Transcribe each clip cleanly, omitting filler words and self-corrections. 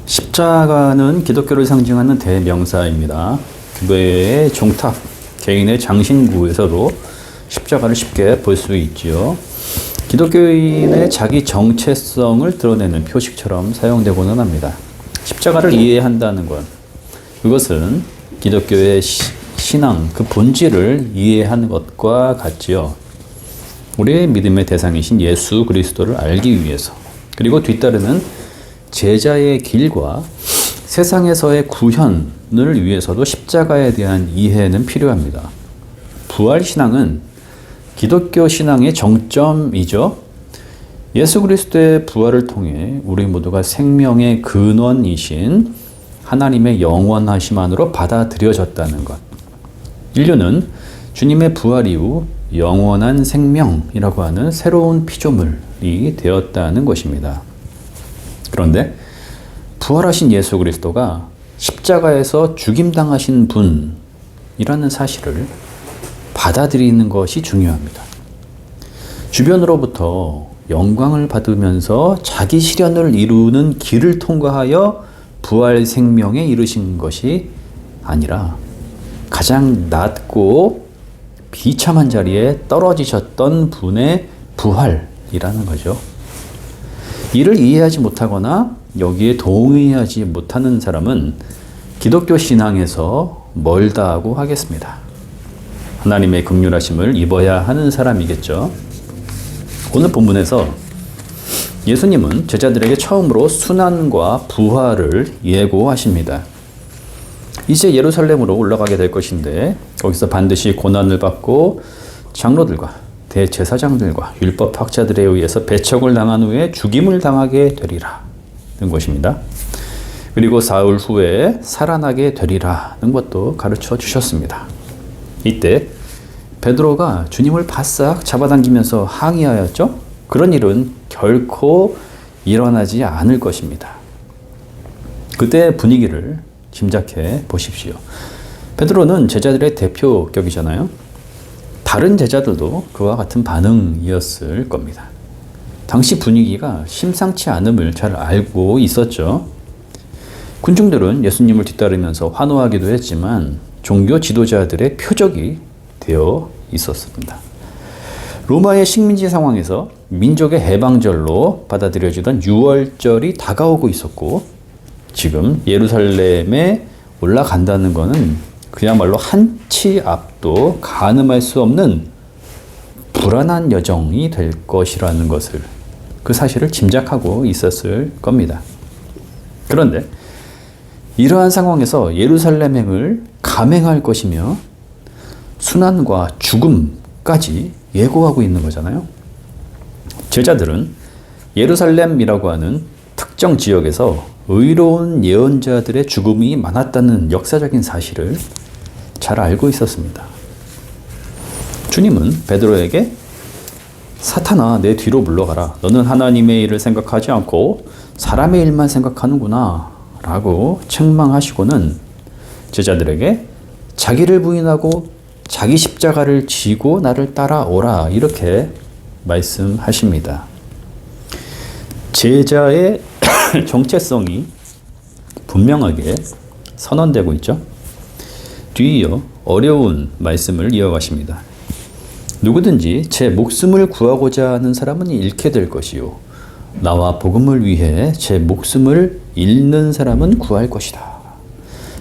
십자가는 기독교를 상징하는 대명사입니다. 교회의 종탑, 개인의 장신구에서도 십자가를 쉽게 볼 수 있지요. 기독교인의 자기 정체성을 드러내는 표식처럼 사용되고는 합니다. 십자가를 이해한다는 것, 그것은 기독교의 신앙, 그 본질을 이해하는 것과 같지요. 우리의 믿음의 대상이신 예수 그리스도를 알기 위해서, 그리고 뒤따르는 제자의 길과 세상에서의 구현을 위해서도 십자가에 대한 이해는 필요합니다. 부활신앙은 기독교 신앙의 정점이죠. 예수 그리스도의 부활을 통해 우리 모두가 생명의 근원이신 하나님의 영원하심 안으로 받아들여졌다는 것. 인류는 주님의 부활 이후 영원한 생명이라고 하는 새로운 피조물이 되었다는 것입니다. 그런데 부활하신 예수 그리스도가 십자가에서 죽임당하신 분이라는 사실을 받아들이는 것이 중요합니다. 주변으로부터 영광을 받으면서 자기 실현을 이루는 길을 통과하여 부활 생명에 이르신 것이 아니라 가장 낮고 비참한 자리에 떨어지셨던 분의 부활이라는 거죠. 이를 이해하지 못하거나 여기에 동의하지 못하는 사람은 기독교 신앙에서 멀다고 하겠습니다. 하나님의 긍휼하심을 입어야 하는 사람이겠죠. 오늘 본문에서 예수님은 제자들에게 처음으로 순환과 부활을 예고하십니다. 이제 예루살렘으로 올라가게 될 것인데 거기서 반드시 고난을 받고 장로들과 대제사장들과 율법학자들에 의해서 배척을 당한 후에 죽임을 당하게 되리라는 것입니다. 그리고 사흘 후에 살아나게 되리라는 것도 가르쳐 주셨습니다. 이때 베드로가 주님을 바싹 잡아당기면서 항의하였죠. 그런 일은 결코 일어나지 않을 것입니다. 그때의 분위기를 짐작해 보십시오. 베드로는 제자들의 대표격이잖아요. 다른 제자들도 그와 같은 반응이었을 겁니다. 당시 분위기가 심상치 않음을 잘 알고 있었죠. 군중들은 예수님을 뒤따르면서 환호하기도 했지만 종교 지도자들의 표적이 되어 있었습니다. 로마의 식민지 상황에서 민족의 해방절로 받아들여지던 유월절이 다가오고 있었고, 지금 예루살렘에 올라간다는 것은 그야말로 한치 앞도 가늠할 수 없는 불안한 여정이 될 것이라는 것을, 그 사실을 짐작하고 있었을 겁니다. 그런데 이러한 상황에서 예루살렘행을 감행할 것이며 순환과 죽음까지 예고하고 있는 거잖아요. 제자들은 예루살렘이라고 하는 특정 지역에서 의로운 예언자들의 죽음이 많았다는 역사적인 사실을 잘 알고 있었습니다. 주님은 베드로에게 사탄아, 내 뒤로 물러가라. 너는 하나님의 일을 생각하지 않고 사람의 일만 생각하는구나 라고 책망하시고는 제자들에게 자기를 부인하고 자기 십자가를 지고 나를 따라오라, 이렇게 말씀하십니다. 제자의 정체성이 분명하게 선언되고 있죠. 뒤이어 어려운 말씀을 이어가십니다. 누구든지 제 목숨을 구하고자 하는 사람은 잃게 될 것이요, 나와 복음을 위해 제 목숨을 잃는 사람은 구할 것이다.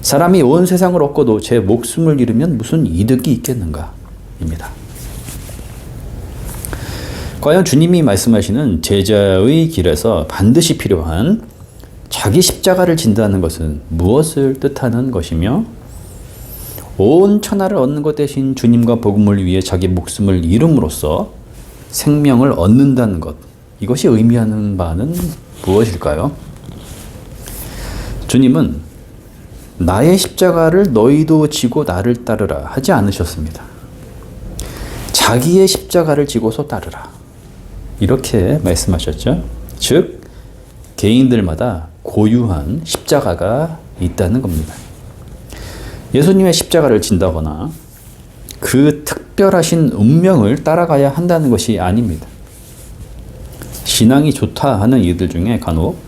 사람이 온 세상을 얻고도 제 목숨을 잃으면 무슨 이득이 있겠는가? 입니다. 과연 주님이 말씀하시는 제자의 길에서 반드시 필요한 자기 십자가를 진다는 것은 무엇을 뜻하는 것이며, 온 천하를 얻는 것 대신 주님과 복음을 위해 자기 목숨을 잃음으로써 생명을 얻는다는 것, 이것이 의미하는 바는 무엇일까요? 주님은 나의 십자가를 너희도 지고 나를 따르라 하지 않으셨습니다. 자기의 십자가를 지고서 따르라, 이렇게 말씀하셨죠. 즉 개인들마다 고유한 십자가가 있다는 겁니다. 예수님의 십자가를 진다거나 그 특별하신 운명을 따라가야 한다는 것이 아닙니다. 신앙이 좋다 하는 이들 중에 간혹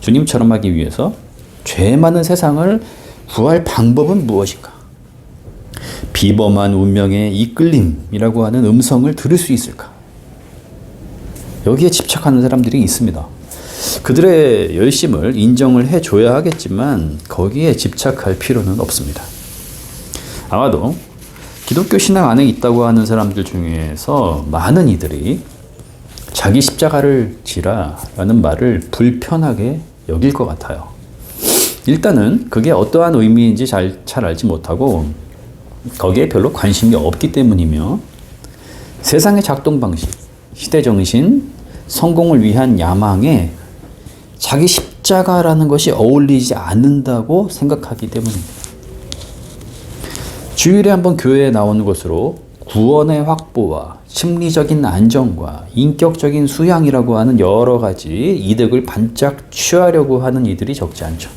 주님처럼 하기 위해서 죄 많은 세상을 구할 방법은 무엇인가? 비범한 운명의 이끌림이라고 하는 음성을 들을 수 있을까? 여기에 집착하는 사람들이 있습니다. 그들의 열심을 인정을 해줘야 하겠지만 거기에 집착할 필요는 없습니다. 아마도 기독교 신앙 안에 있다고 하는 사람들 중에서 많은 이들이 자기 십자가를 지라라는 말을 불편하게 여길 것 같아요. 일단은 그게 어떠한 의미인지 잘 알지 못하고 거기에 별로 관심이 없기 때문이며 세상의 작동 방식, 시대정신, 성공을 위한 야망에 자기 십자가라는 것이 어울리지 않는다고 생각하기 때문입니다. 주일에 한번 교회에 나오는 것으로 구원의 확보와 심리적인 안정과 인격적인 수양이라고 하는 여러 가지 이득을 반짝 취하려고 하는 이들이 적지 않죠.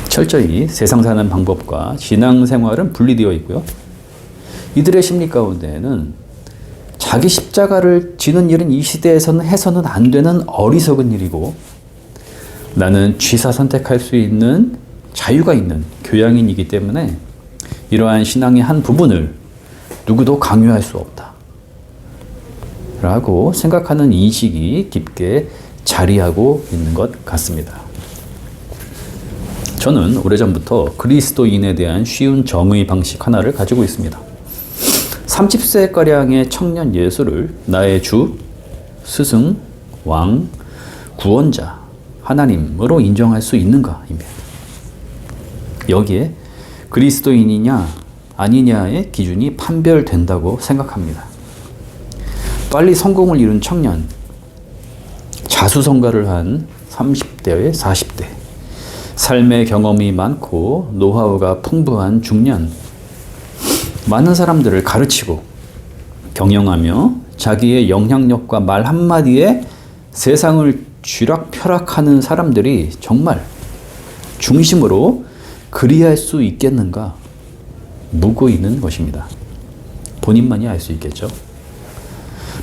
철저히 세상 사는 방법과 신앙생활은 분리되어 있고요. 이들의 심리 가운데에는 자기 십자가를 지는 일은 이 시대에서는 해서는 안 되는 어리석은 일이고 나는 취사 선택할 수 있는 자유가 있는 교양인이기 때문에 이러한 신앙의 한 부분을 누구도 강요할 수 없다 라고 생각하는 인식이 깊게 자리하고 있는 것 같습니다. 저는 오래전부터 그리스도인에 대한 쉬운 정의 방식 하나를 가지고 있습니다. 30세가량의 청년 예수를 나의 주, 스승, 왕, 구원자, 하나님으로 인정할 수 있는가입니다. 여기에 그리스도인이냐 아니냐의 기준이 판별된다고 생각합니다. 빨리 성공을 이룬 청년, 자수성가를 한 30대, 40대, 삶의 경험이 많고 노하우가 풍부한 중년, 많은 사람들을 가르치고 경영하며 자기의 영향력과 말 한마디에 세상을 쥐락펴락하는 사람들이 정말 중심으로 그리할 수 있겠는가 묻고 있는 것입니다. 본인만이 알 수 있겠죠.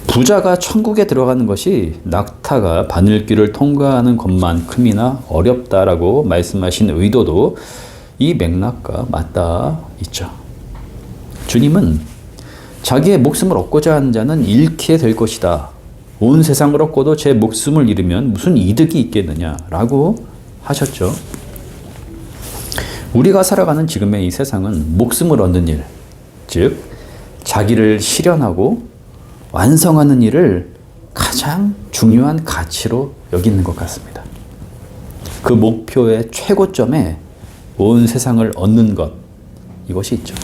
부자가 천국에 들어가는 것이 낙타가 바늘길을 통과하는 것만큼이나 어렵다라고 말씀하신 의도도 이 맥락과 맞닿아 있죠. 주님은 자기의 목숨을 얻고자 하는 자는 잃게 될 것이다. 온 세상을 얻고도 제 목숨을 잃으면 무슨 이득이 있겠느냐라고 하셨죠. 우리가 살아가는 지금의 이 세상은 목숨을 얻는 일, 즉 자기를 실현하고 완성하는 일을 가장 중요한 가치로 여기는 것 같습니다. 그 목표의 최고점에 온 세상을 얻는 것, 이것이 있죠.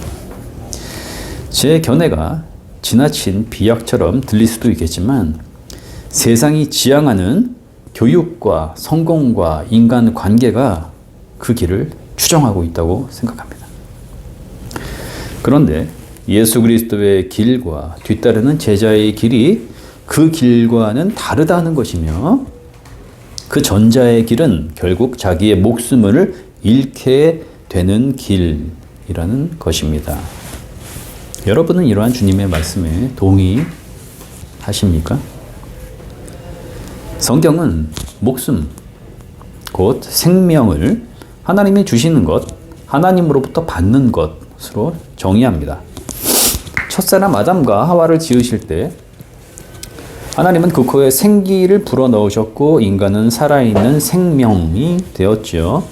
제 견해가 지나친 비약처럼 들릴 수도 있겠지만 세상이 지향하는 교육과 성공과 인간관계가 그 길을 추정하고 있다고 생각합니다. 그런데 예수 그리스도의 길과 뒤따르는 제자의 길이 그 길과는 다르다는 것이며 그 전자의 길은 결국 자기의 목숨을 잃게 되는 길이라는 것입니다. 여러분은 이러한 주님의 말씀에 동의하십니까? 성경은 목숨, 곧 생명을 하나님이 주시는 것, 하나님으로부터 받는 것으로 정의합니다. 첫사람 아담과 하와를 지으실 때 하나님은 그 코에 생기를 불어넣으셨고 인간은 살아있는 생명이 되었지요.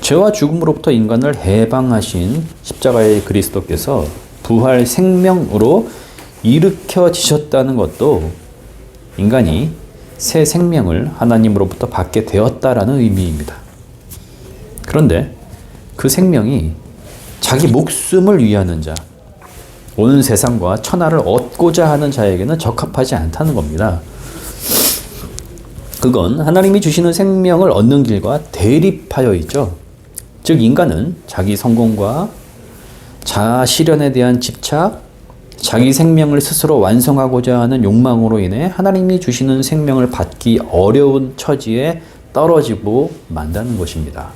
죄와 죽음으로부터 인간을 해방하신 십자가의 그리스도께서 부활 생명으로 일으켜지셨다는 것도 인간이 새 생명을 하나님으로부터 받게 되었다라는 의미입니다. 그런데 그 생명이 자기 목숨을 위하는 자, 온 세상과 천하를 얻고자 하는 자에게는 적합하지 않다는 겁니다. 그건 하나님이 주시는 생명을 얻는 길과 대립하여 있죠. 즉 인간은 자기 성공과 자아 실현에 대한 집착, 자기 생명을 스스로 완성하고자 하는 욕망으로 인해 하나님이 주시는 생명을 받기 어려운 처지에 떨어지고 만다는 것입니다.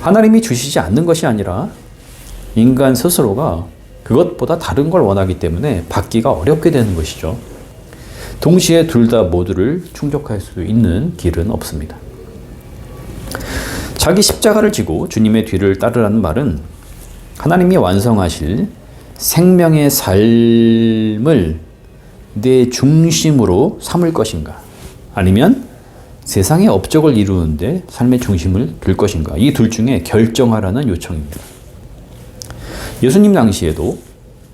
하나님이 주시지 않는 것이 아니라 인간 스스로가 그것보다 다른 걸 원하기 때문에 받기가 어렵게 되는 것이죠. 동시에 둘 다 모두를 충족할 수 있는 길은 없습니다. 자기 십자가를 지고 주님의 뒤를 따르라는 말은 하나님이 완성하실 생명의 삶을 내 중심으로 삼을 것인가, 아니면 세상의 업적을 이루는데 삶의 중심을 둘 것인가, 이 둘 중에 결정하라는 요청입니다. 예수님 당시에도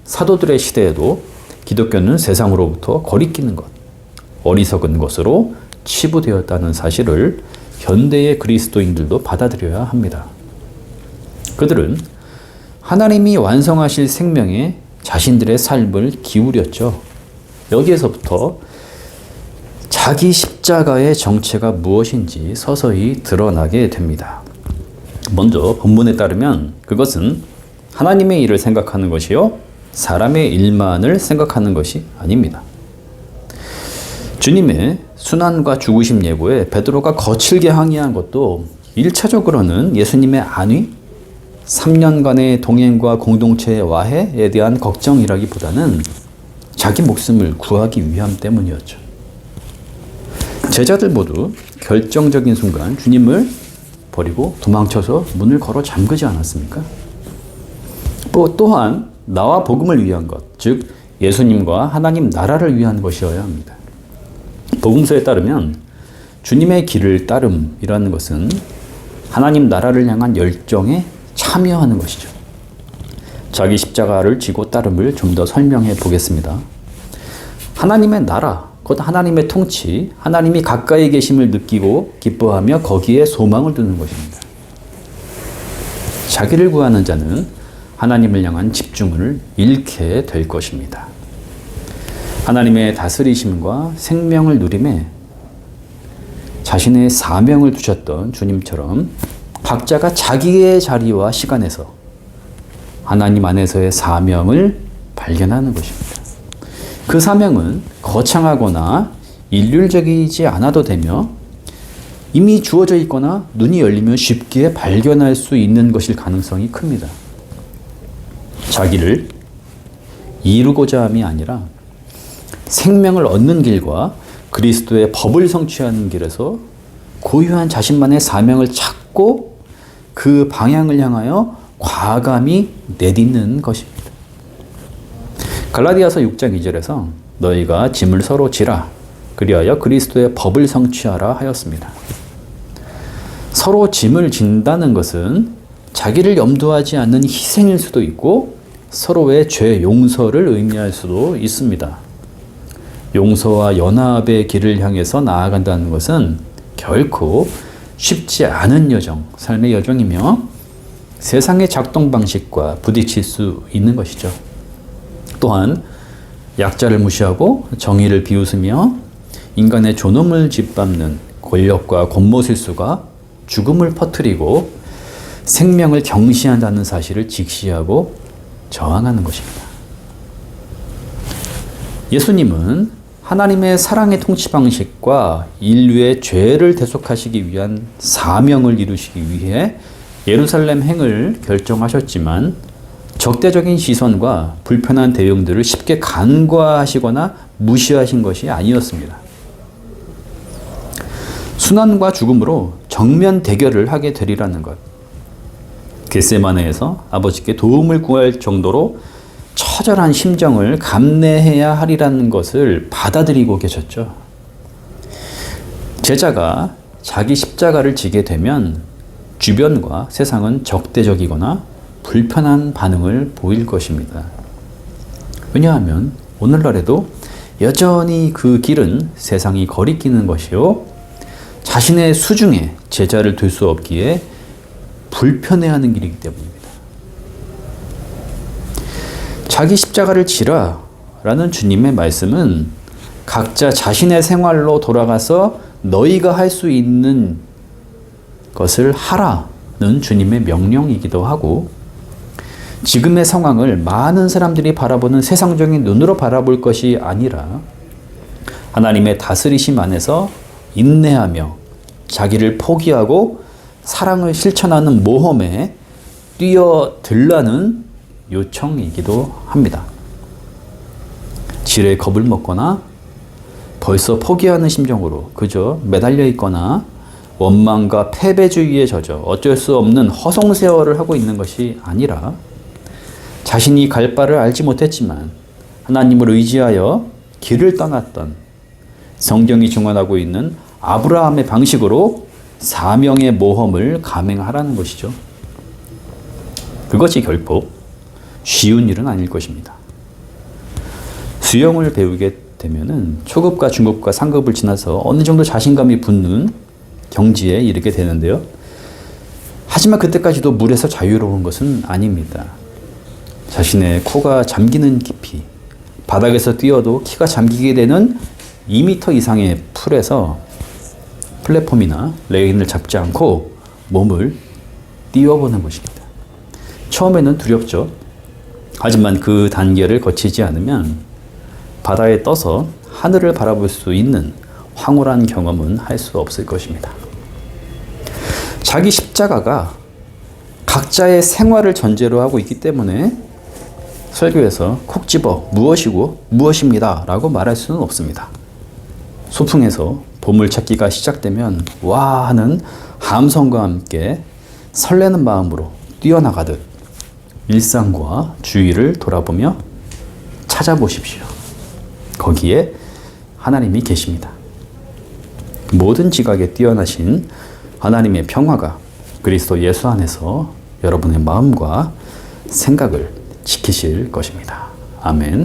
사도들의 시대에도 기독교는 세상으로부터 거리끼는 것, 어리석은 것으로 치부되었다는 사실을 현대의 그리스도인들도 받아들여야 합니다. 그들은 하나님이 완성하실 생명에 자신들의 삶을 기울였죠. 여기에서부터 자기 십자가의 정체가 무엇인지 서서히 드러나게 됩니다. 먼저 본문에 따르면 그것은 하나님의 일을 생각하는 것이요, 사람의 일만을 생각하는 것이 아닙니다. 주님의 순환과 죽으심 예고에 베드로가 거칠게 항의한 것도 1차적으로는 예수님의 안위, 3년간의 동행과 공동체의 와해에 대한 걱정이라기보다는 자기 목숨을 구하기 위함 때문이었죠. 제자들 모두 결정적인 순간 주님을 버리고 도망쳐서 문을 걸어 잠그지 않았습니까? 또한 나와 복음을 위한 것, 즉 예수님과 하나님 나라를 위한 것이어야 합니다. 복음서에 따르면 주님의 길을 따름이라는 것은 하나님 나라를 향한 열정에 참여하는 것이죠. 자기 십자가를 지고 따름을 좀 더 설명해 보겠습니다. 하나님의 나라, 곧 하나님의 통치, 하나님이 가까이 계심을 느끼고 기뻐하며 거기에 소망을 두는 것입니다. 자기를 구하는 자는 하나님을 향한 집중을 잃게 될 것입니다. 하나님의 다스리심과 생명을 누림에 자신의 사명을 두셨던 주님처럼 각자가 자기의 자리와 시간에서 하나님 안에서의 사명을 발견하는 것입니다. 그 사명은 거창하거나 일률적이지 않아도 되며 이미 주어져 있거나 눈이 열리면 쉽게 발견할 수 있는 것일 가능성이 큽니다. 자기를 이루고자 함이 아니라 생명을 얻는 길과 그리스도의 법을 성취하는 길에서 고유한 자신만의 사명을 찾고 그 방향을 향하여 과감히 내딛는 것입니다. 갈라디아서 6장 2절에서 너희가 짐을 서로 지라 그리하여 그리스도의 법을 성취하라 하였습니다. 서로 짐을 진다는 것은 자기를 염두하지 않는 희생일 수도 있고 서로의 죄 용서를 의미할 수도 있습니다. 용서와 연합의 길을 향해서 나아간다는 것은 결코 쉽지 않은 여정, 삶의 여정이며 세상의 작동 방식과 부딪힐 수 있는 것이죠. 또한 약자를 무시하고 정의를 비웃으며 인간의 존엄을 짓밟는 권력과 권모술수가 죽음을 퍼뜨리고 생명을 경시한다는 사실을 직시하고 저항하는 것입니다. 예수님은 하나님의 사랑의 통치 방식과 인류의 죄를 대속하시기 위한 사명을 이루시기 위해 예루살렘 행을 결정하셨지만 적대적인 시선과 불편한 대응들을 쉽게 간과하시거나 무시하신 것이 아니었습니다. 순환과 죽음으로 정면 대결을 하게 되리라는 것. 겟세마네에서 아버지께 도움을 구할 정도로 처절한 심정을 감내해야 하리라는 것을 받아들이고 계셨죠. 제자가 자기 십자가를 지게 되면 주변과 세상은 적대적이거나 불편한 반응을 보일 것입니다. 왜냐하면 오늘날에도 여전히 그 길은 세상이 거리끼는 것이요, 자신의 수중에 제자를 둘 수 없기에 불편해하는 길이기 때문입니다. 자기 십자가를 지라 라는 주님의 말씀은 각자 자신의 생활로 돌아가서 너희가 할 수 있는 것을 하라는 주님의 명령이기도 하고, 지금의 상황을 많은 사람들이 바라보는 세상적인 눈으로 바라볼 것이 아니라 하나님의 다스리심 안에서 인내하며 자기를 포기하고 사랑을 실천하는 모험에 뛰어들라는 요청이기도 합니다. 지레 겁을 먹거나 벌써 포기하는 심정으로 그저 매달려 있거나 원망과 패배주의에 젖어 어쩔 수 없는 허송세월을 하고 있는 것이 아니라 자신이 갈 바를 알지 못했지만 하나님을 의지하여 길을 떠났던 성경이 증언하고 있는 아브라함의 방식으로 사명의 모험을 감행하라는 것이죠. 그것이 결코 쉬운 일은 아닐 것입니다. 수영을 배우게 되면은 초급과 중급과 상급을 지나서 어느 정도 자신감이 붙는 경지에 이르게 되는데요. 하지만 그때까지도 물에서 자유로운 것은 아닙니다. 자신의 코가 잠기는 깊이, 바닥에서 뛰어도 키가 잠기게 되는 2m 이상의 풀에서 플랫폼이나 레인을 잡지 않고 몸을 띄워보는 것입니다. 처음에는 두렵죠. 하지만 그 단계를 거치지 않으면 바다에 떠서 하늘을 바라볼 수 있는 황홀한 경험은 할 수 없을 것입니다. 자기 십자가가 각자의 생활을 전제로 하고 있기 때문에 설교에서 콕 집어 무엇이고 무엇입니다 라고 말할 수는 없습니다. 소풍에서 보물찾기가 시작되면 와 하는 함성과 함께 설레는 마음으로 뛰어나가듯 일상과 주위를 돌아보며 찾아보십시오. 거기에 하나님이 계십니다. 모든 지각에 뛰어나신 하나님의 평화가 그리스도 예수 안에서 여러분의 마음과 생각을 지키실 것입니다. 아멘.